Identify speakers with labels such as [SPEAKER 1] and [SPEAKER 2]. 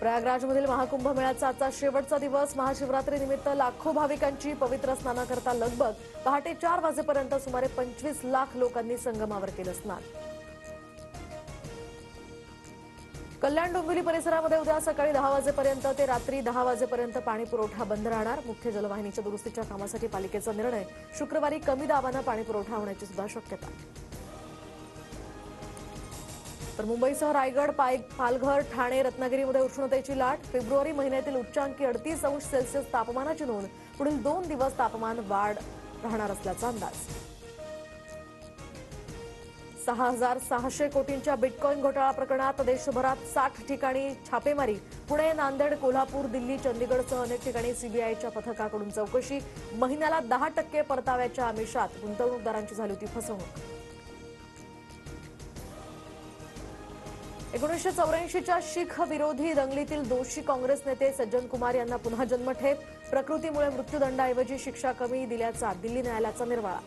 [SPEAKER 1] प्रयागराजमधील महाकुंभमेळ्याचा आजचा शेवटचा दिवस. महाशिवरात्रीनिमित्त लाखो भाविकांची पवित्र स्नानाकरता लगबग. पहाटे 4 वाजेपर्यंत सुमारे 25 लाख लोकांनी संगमावर केलं स्नान. कल्याण डोंबिवली परिसरामध्ये उद्या सकाळी 10 वाजेपर्यंत ते रात्री 10 वाजेपर्यंत पाणी पुरवठा बंद राहणार. मुख्य जलवाहिनीच्या दुरुस्तीच्या कामासाठी पालिकेचा निर्णय. शुक्रवारी कमी दाबानं पाणी पुरवठा होण्याची सुद्धा शक्यता. तर मुंबईसह रायगड, पालघर, ठाणे, रत्नागिरीमध्ये उष्णतेची लाट. फेब्रुवारी महिन्यातील उच्चांकी 38 अंश सेल्सिअस तापमानाची नोंद. पुढील 2 दिवस तापमान वाढ राहणार असल्याचा अंदाज. 6,600 कोटींच्या बिटकॉईन घोटाळा प्रकरणात देशभरात 60 ठिकाणी छापेमारी. पुणे, नांदेड, कोल्हापूर, दिल्ली, चंदीगडसह अनेक ठिकाणी सीबीआयच्या पथकाकडून चौकशी. महिन्याला 10% परताव्याच्या आमिषात गुंतवणूकदारांची झाली होती फसवणूक. 1984च्या शीख विरोधी दंगलीतील दोषी काँग्रेस नेते सज्जन कुमार यांना पुन्हा जन्मठेप. प्रकृतीमुळे मृत्यूदंडाऐवजी शिक्षा कमी दिल्याचा दिल्ली न्यायालयाचा निर्वाळा.